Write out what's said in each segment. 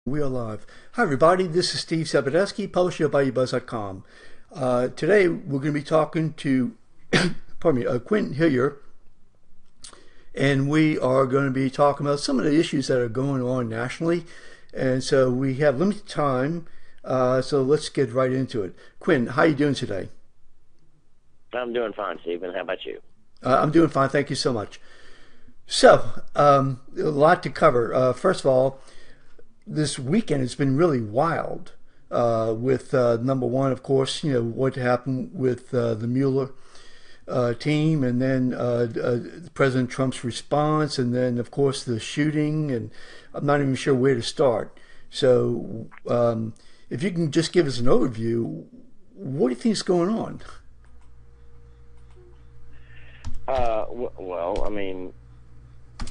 We are live. Hi, everybody. This is Steve Sabadeski, publisher of BuyUBuzz.com. Today, we're going to be talking to, pardon me, Quin Hillyer, and we are going to be talking about some of the issues that are going on nationally. And so we have limited time, so let's get right into it. Quin, how are you doing today? I'm doing fine, Stephen. How about you? I'm doing fine. Thank you so much. So, a lot to cover. First of all, this weekend has been really wild. With number one, of course, what happened with the Mueller team, and then President Trump's response, and then of course the shooting, and I'm not even sure where to start. So, if you can just give us an overview, what do you think is going on? Well, I mean,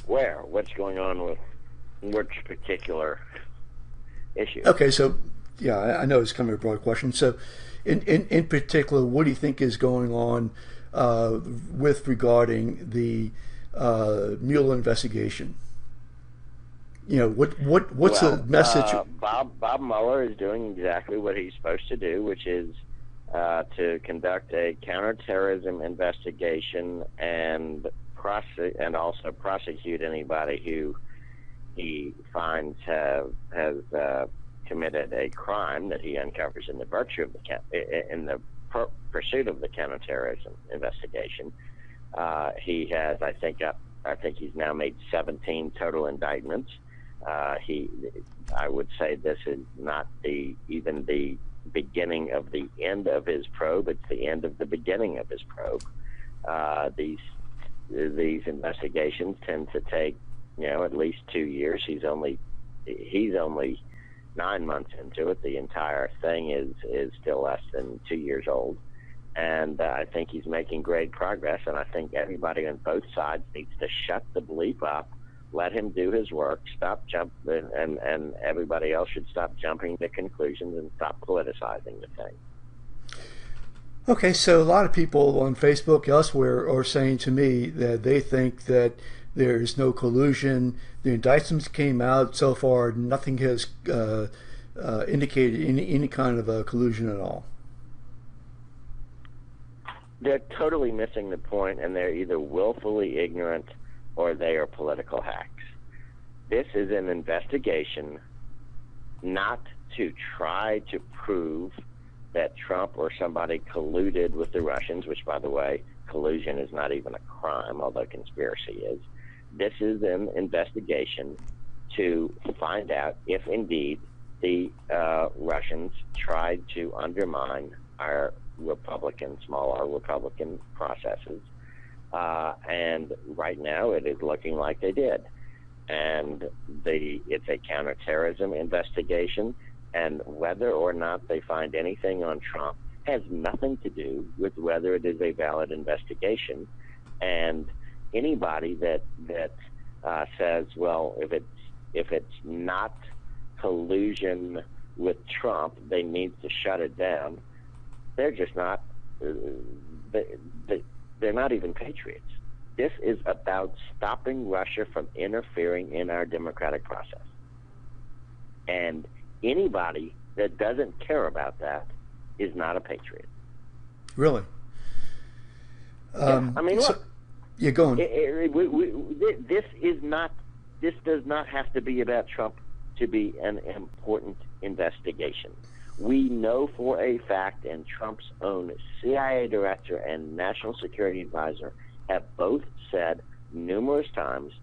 where? What's going on with which particular issue? Okay, so yeah, I know it's kind of a broad question. So, in particular, what do you think is going on with regarding the Mueller investigation? What's the message? Bob Mueller is doing exactly what he's supposed to do, which is to conduct a counterterrorism investigation and also prosecute anybody who he finds has committed a crime that he uncovers in the pursuit of the counterterrorism investigation. He has, I think he's now made 17 total indictments. I would say this is not even the beginning of the end of his probe. It's the end of the beginning of his probe. These investigations tend to take, at least 2 years. He's only 9 months into it. The entire thing is still less than 2 years old, and I think he's making great progress. And I think everybody on both sides needs to shut the bleep up, let him do his work, and everybody else should stop jumping to conclusions and stop politicizing the thing. Okay, so a lot of people on Facebook, elsewhere, are saying to me that they think that there's no collusion. The indictments came out so far; nothing has indicated any kind of a collusion at all. They're totally missing the point, and they're either willfully ignorant or they are political hacks. This is an investigation not to try to prove that Trump or somebody colluded with the Russians, which, by the way, collusion is not even a crime, although conspiracy is. This is an investigation to find out if indeed the Russians tried to undermine our small r Republican processes. And right now it is looking like they did. And it's a counterterrorism investigation, and whether or not they find anything on Trump has nothing to do with whether it is a valid investigation. And anybody that says, well, if it's not collusion with Trump, they need to shut it down, they're just not. They're not even patriots. This is about stopping Russia from interfering in our democratic process. And anybody that doesn't care about that is not a patriot. Really? I mean, look. Yeah, go on. This does not have to be about Trump to be an important investigation. We know for a fact, and Trump's own CIA director and national security advisor have both said numerous times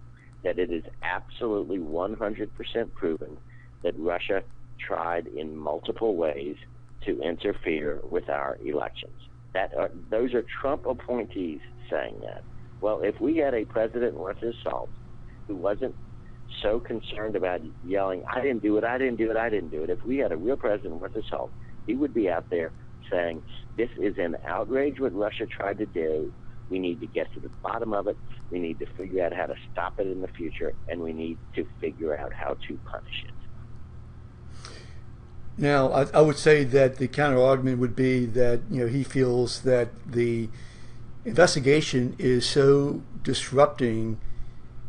that it is absolutely 100% proven that Russia tried in multiple ways to interfere with our elections. Those are Trump appointees saying that. Well, if we had a president worth his salt who wasn't so concerned about yelling, I didn't do it, I didn't do it, I didn't do it. If we had a real president worth his salt, he would be out there saying, this is an outrage what Russia tried to do. We need to get to the bottom of it. We need to figure out how to stop it in the future, and we need to figure out how to punish it. Now, I would say that the counter argument would be that he feels that the investigation is so disrupting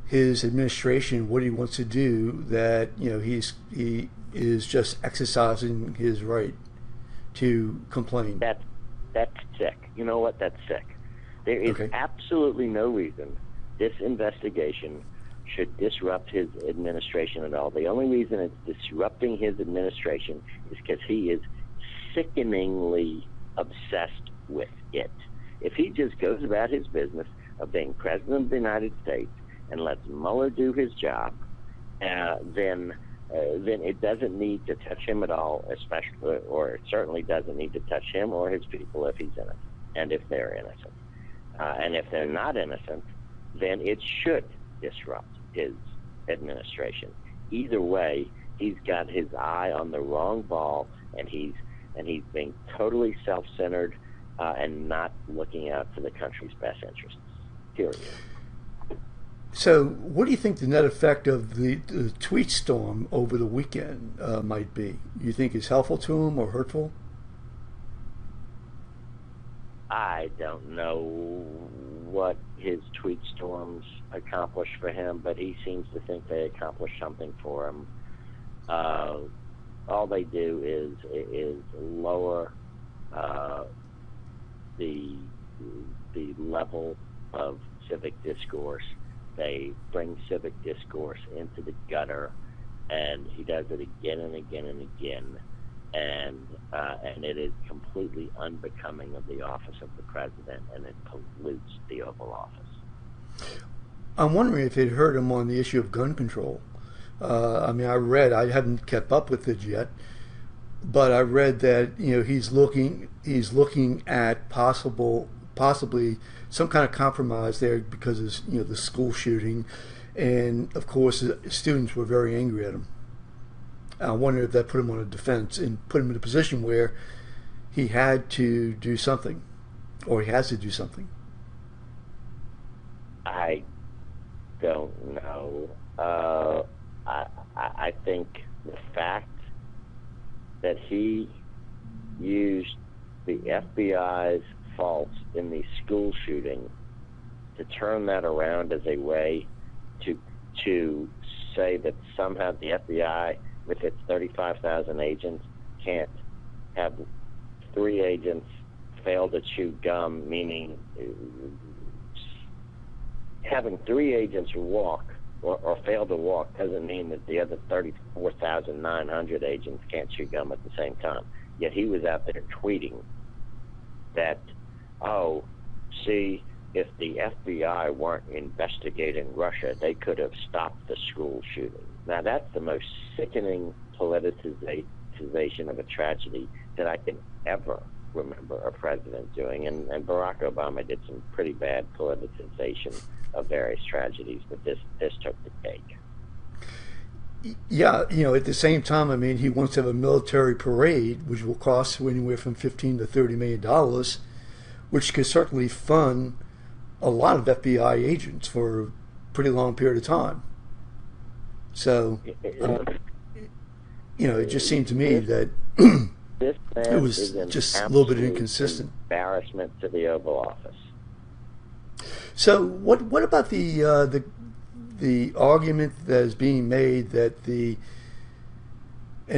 his administration, what he wants to do, that he is just exercising his right to complain. That's sick. You know what? That's sick. There is Okay. absolutely no reason this investigation should disrupt his administration at all. The only reason it's disrupting his administration is because he is sickeningly obsessed with it. If he just goes about his business of being president of the United States and lets Mueller do his job, then it doesn't need to touch him at all, especially, or it certainly doesn't need to touch him or his people if he's innocent, and if they're innocent. And if they're not innocent, then it should disrupt his administration. Either way, he's got his eye on the wrong ball, and he's being totally self-centered and not looking out for the country's best interests. Period. So, what do you think the net effect of the tweet storm over the weekend might be? You think it's helpful to him or hurtful? I don't know what his tweet storms accomplish for him, but he seems to think they accomplish something for him. All they do is lower the level of civic discourse. They bring civic discourse into the gutter, and he does it again and again and again, and it is completely unbecoming of the office of the president, and it pollutes the Oval Office. I'm wondering if it hurt him on the issue of gun control. I haven't kept up with it yet, but I read that he's looking at possibly some kind of compromise there because of the school shooting, and of course the students were very angry at him. I wonder if that put him on a defense and put him in a position where he had to do something, or he has to do something. I don't know. I think the fact that he used the FBI's faults in the school shooting to turn that around as a way to say that somehow the FBI, with its 35,000 agents, can't have 3 agents fail to chew gum, meaning having 3 agents walk or fail to walk doesn't mean that the other 34,900 agents can't chew gum at the same time. Yet he was out there tweeting that, oh, see, if the FBI weren't investigating Russia, they could have stopped the school shooting. Now, that's the most sickening politicization of a tragedy that I can ever remember a president doing. And Barack Obama did some pretty bad politicization of various tragedies, but this took the cake. Yeah, at the same time, he wants to have a military parade, which will cost anywhere from $15 to $30 million, which could certainly fund a lot of FBI agents for a pretty long period of time. So, it just seemed to me that this it was just a little bit inconsistent. Embarrassment to the Oval Office. So, what about the argument that is being made that and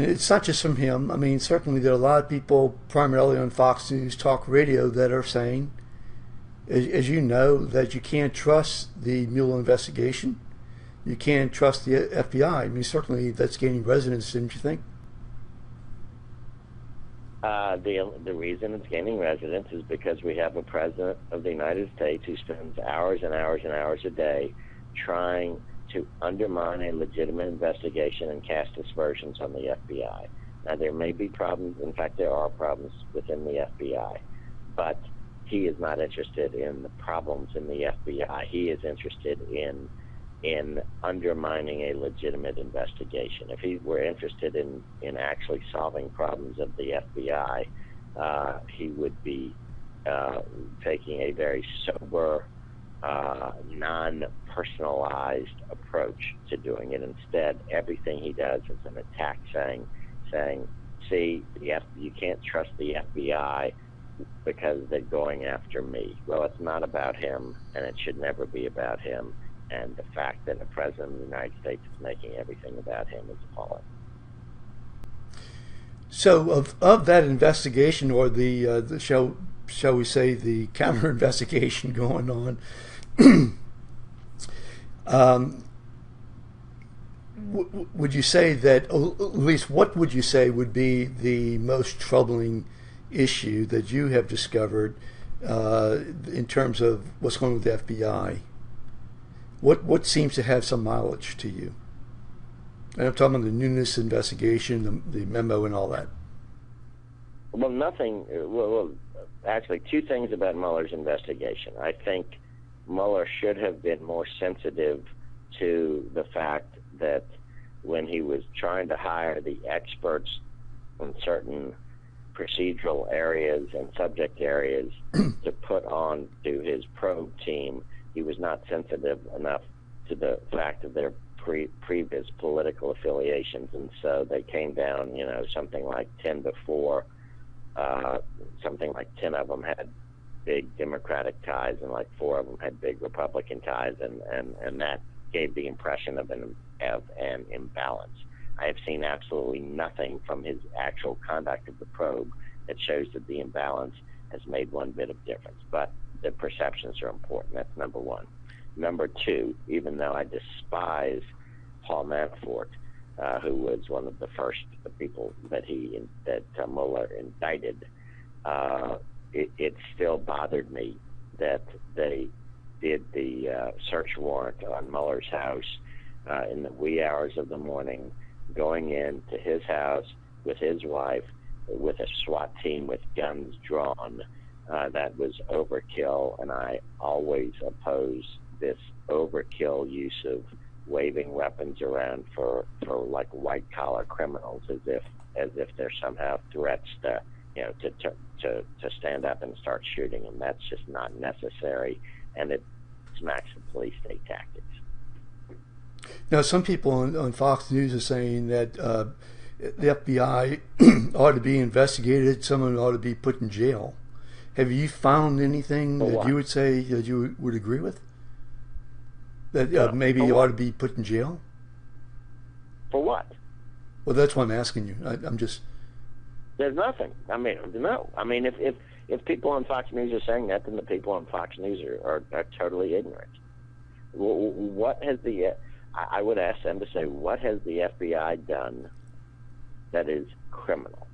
it's not just from him. Certainly there are a lot of people, primarily on Fox News Talk Radio, that are saying, as you know, that you can't trust the Mueller investigation. You can't trust the FBI. Certainly that's gaining resonance, didn't you think? The reason it's gaining resonance is because we have a president of the United States who spends hours and hours and hours a day trying to undermine a legitimate investigation and cast aspersions on the FBI. Now, there may be problems. In fact, there are problems within the FBI, but he is not interested in the problems in the FBI. He is interested in undermining a legitimate investigation. If he were interested in actually solving problems of the FBI, he would be taking a very sober, non-personalized approach to doing it. Instead, everything he does is an attack, saying, see, you can't trust the FBI because they're going after me. Well, it's not about him, and it should never be about him. And the fact that a president of the United States is making everything about him is appalling. So of that investigation, or the shall we say the counter investigation going on, would you say that, at least what would you say would be the most troubling issue that you have discovered in terms of what's going on with the FBI? What seems to have some mileage to you? And I'm talking about the Nunez investigation, the memo, and all that. Well, nothing. Well, actually, two things about Mueller's investigation. I think Mueller should have been more sensitive to the fact that when he was trying to hire the experts in certain procedural areas and subject areas to put on to his probe team, he was not sensitive enough to the fact of their previous political affiliations, and so they came down, something like 10 to 4. Something like 10 of them had big Democratic ties, and like 4 of them had big Republican ties, and that gave the impression of an imbalance. I have seen absolutely nothing from his actual conduct of the probe that shows that the imbalance has made one bit of difference. But the perceptions are important. That's number one. Number two, even though I despise Paul Manafort, who was one of the first people that Mueller indicted, it still bothered me that they did the search warrant on Mueller's house in the wee hours of the morning, going into his house with his wife, with a SWAT team with guns drawn. That was overkill, and I always oppose this overkill use of waving weapons around for like white collar criminals, as if they're somehow threats to stand up and start shooting, and that's just not necessary, and it smacks of police state tactics. Now, some people on Fox News are saying that the FBI ought to be investigated, someone ought to be put in jail. Have you found anything that you would say that you would agree with? That maybe you ought to be put in jail? For what? Well, that's what I'm asking you. I'm just... There's nothing. I mean, no. I mean, if people on Fox News are saying that, then the people on Fox News are totally ignorant. What has I would ask them to say, what has the FBI done that is criminal?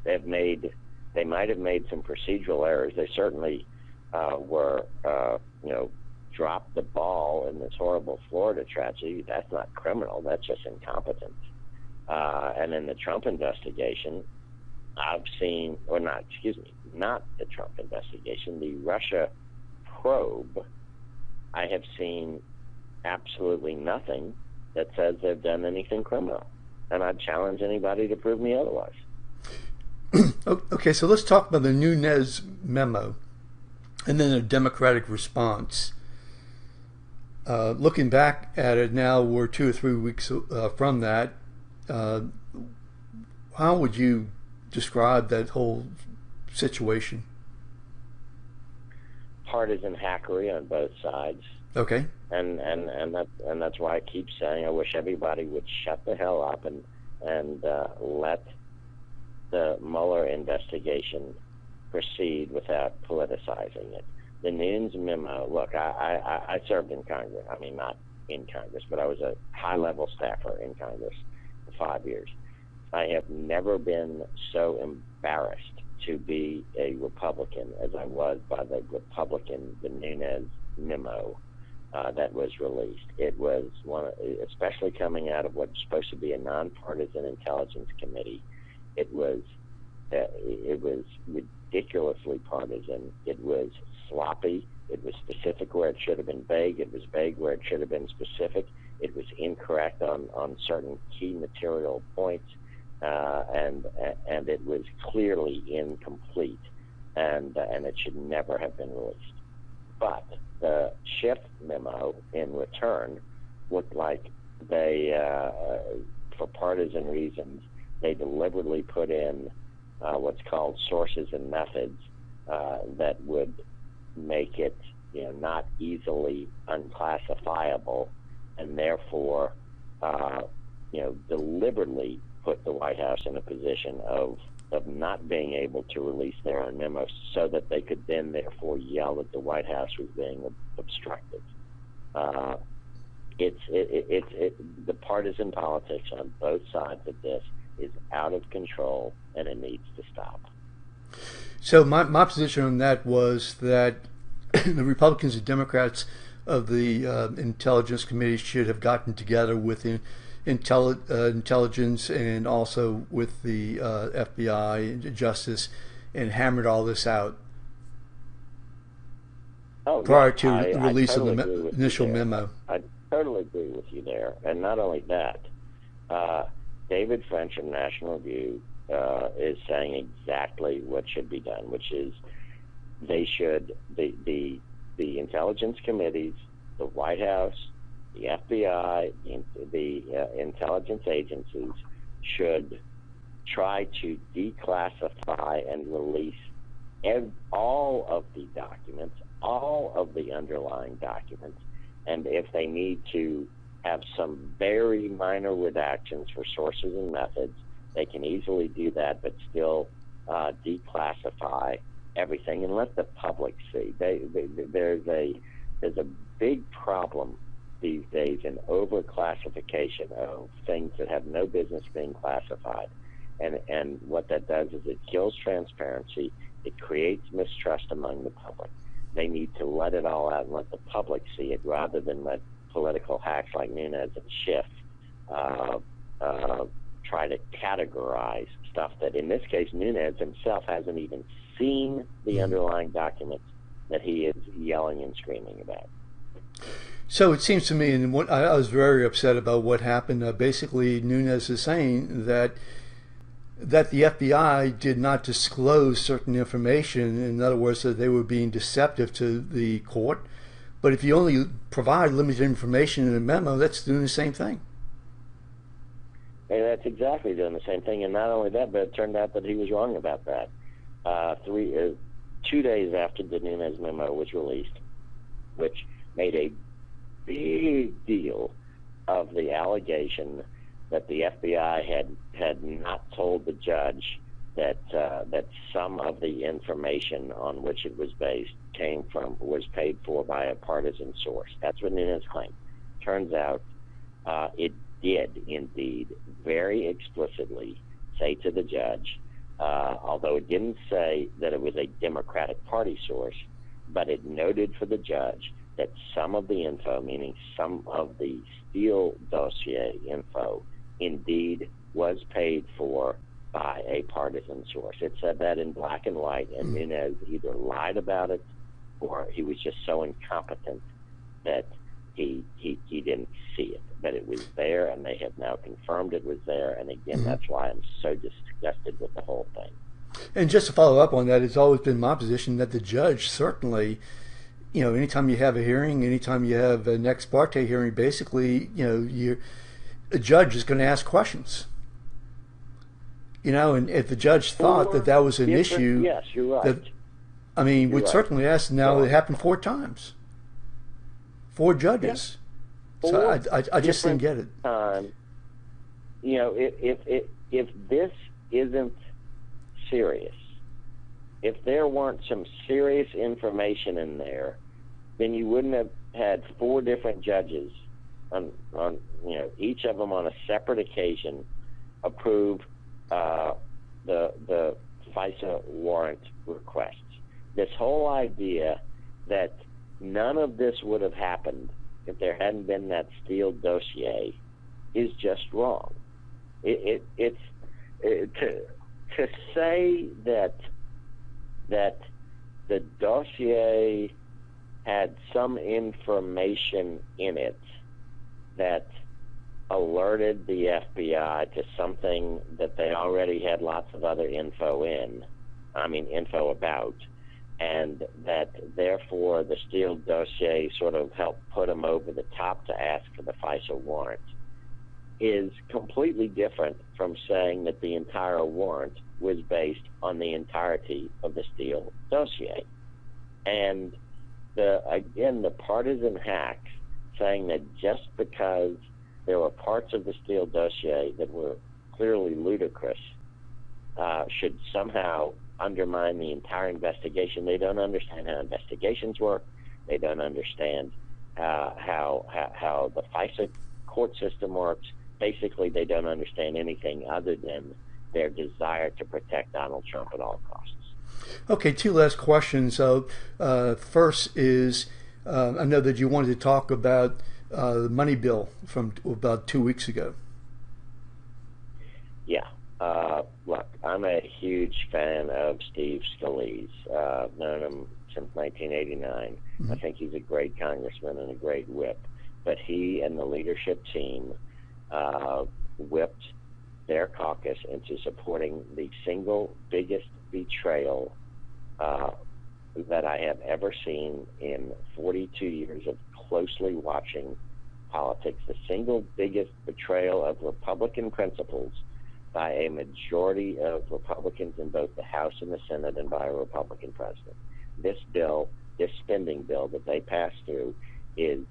They might have made some procedural errors. They certainly dropped the ball in this horrible Florida tragedy. That's not criminal. That's just incompetence. And in the Trump investigation, I've seen, not the Trump investigation, the Russia probe, I have seen absolutely nothing that says they've done anything criminal. And I'd challenge anybody to prove me otherwise. Okay, so let's talk about the Nunez memo and then a Democratic response. Looking back at it now, we're 2 or 3 weeks from that. How would you describe that whole situation? Partisan hackery on both sides. Okay. And that's why I keep saying I wish everybody would shut the hell up and let the Mueller investigation proceed without politicizing it. The Nunez memo, look, I served in Congress. I mean, not in Congress, but I was a high-level staffer in Congress for 5 years. I have never been so embarrassed to be a Republican as I was by the Nunez memo that was released. It was especially coming out of what's supposed to be a nonpartisan intelligence committee. It was ridiculously partisan. It was sloppy. It was specific where it should have been vague. It was vague where it should have been specific. It was incorrect on certain key material points, and it was clearly incomplete, and it should never have been released. But the Schiff memo, in return, looked like they, for partisan reasons, they deliberately put in what's called sources and methods that would make it, not easily unclassifiable, and therefore, deliberately put the White House in a position of not being able to release their own memos, so that they could then therefore yell that the White House was being obstructive. The partisan politics on both sides of this is out of control, and it needs to stop. So my position on that was that the Republicans and Democrats of the Intelligence Committee should have gotten together with the intelligence and also with the FBI and Justice and hammered all this out prior to the release of the initial memo. I totally agree with you there. And not only that, David French from National Review is saying exactly what should be done, which is they should, the intelligence committees, the White House, the FBI, the intelligence agencies should try to declassify and release all of the documents, all of the underlying documents, and if they need to have some very minor redactions for sources and methods, they can easily do that, but still declassify everything and let the public see. There's a big problem these days in overclassification of things that have no business being classified, and what that does is it kills transparency. It creates mistrust among the public. They need to let it all out and let the public see it, rather than let political hacks like Nunez and Schiff try to categorize stuff that, in this case, Nunez himself hasn't even seen the underlying documents that he is yelling and screaming about. So it seems to me, and what I was very upset about what happened. Basically, Nunez is saying that the FBI did not disclose certain information. In other words, that they were being deceptive to the court. But if you only provide limited information in a memo, that's doing the same thing. And that's exactly doing the same thing. And not only that, but it turned out that he was wrong about that. 2 days after the Nunez memo was released, which made a big deal of the allegation that the FBI had not told the judge that some of the information on which it was based was paid for by a partisan source. That's what Nunez claimed. Turns out it did indeed very explicitly say to the judge, although it didn't say that it was a Democratic Party source, but it noted for the judge that some of the info, meaning some of the Steele dossier info, indeed was paid for by a partisan source. It said that in black and white, and Nunez either lied about it or he was just so incompetent that he didn't see it. But it was there, and they have now confirmed it was there. And again, that's why I'm so disgusted with the whole thing. And just to follow up on that, it's always been my position that the judge certainly, anytime you have a hearing, anytime you have an ex parte hearing, basically, a judge is going to ask questions. And if the judge thought that was an issue, yes, you're right. We'd certainly ask. Now it happened 4 times, 4 judges. Yeah. So I just didn't get it. If this isn't serious, if there weren't some serious information in there, then you wouldn't have had 4 different judges on each of them on a separate occasion approve the FISA warrant requests. This whole idea that none of this would have happened if there hadn't been that Steele dossier is just wrong. To say that the dossier had some information in it that alerted the FBI to something that they already had lots of other info about, and that therefore the Steele dossier sort of helped put them over the top to ask for the FISA warrant, is completely different from saying that the entire warrant was based on the entirety of the Steele dossier. And the partisan hacks saying that just because there were parts of the Steele dossier that were clearly ludicrous should somehow undermine the entire investigation. They don't understand how investigations work. They don't understand how the FISA court system works. Basically, they don't understand anything other than their desire to protect Donald Trump at all costs. Okay, two last questions. First is, I know that you wanted to talk about the money bill from about 2 weeks ago. Yeah. Look, I'm a huge fan of Steve Scalise. I've known him since 1989. Mm-hmm. I think he's a great congressman and a great whip. But he and the leadership team whipped their caucus into supporting the single biggest betrayal that I have ever seen in 42 years of closely watching politics. The single biggest betrayal of Republican principles by a majority of Republicans in both the House and the Senate, and by a Republican president. This bill, this spending bill that they passed through, is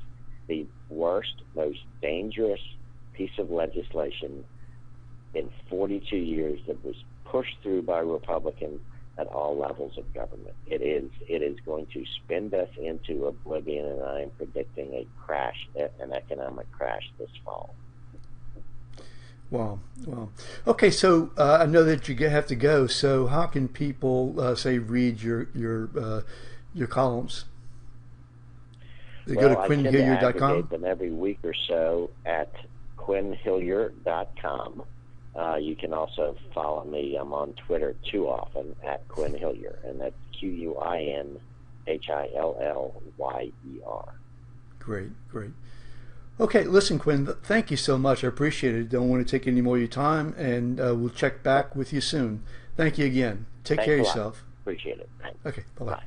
the worst, most dangerous piece of legislation in 42 years that was pushed through by Republicans at all levels of government. It is going to spin us into oblivion, and I am predicting a crash, an economic crash this fall. Wow. Okay, so I know that you have to go. So how can people say read your columns? They go to QuinHillyer.com. I aggregate them every week or so at QuinHillyer.com. You can also follow me. I'm on Twitter too often at Quin Hillyer, and that's QuinHillyer. Great. Okay, listen, Quin, thank you so much. I appreciate it. Don't want to take any more of your time, and we'll check back with you soon. Thank you again. Take care of yourself. Appreciate it. Thanks. Okay, bye-bye. Bye.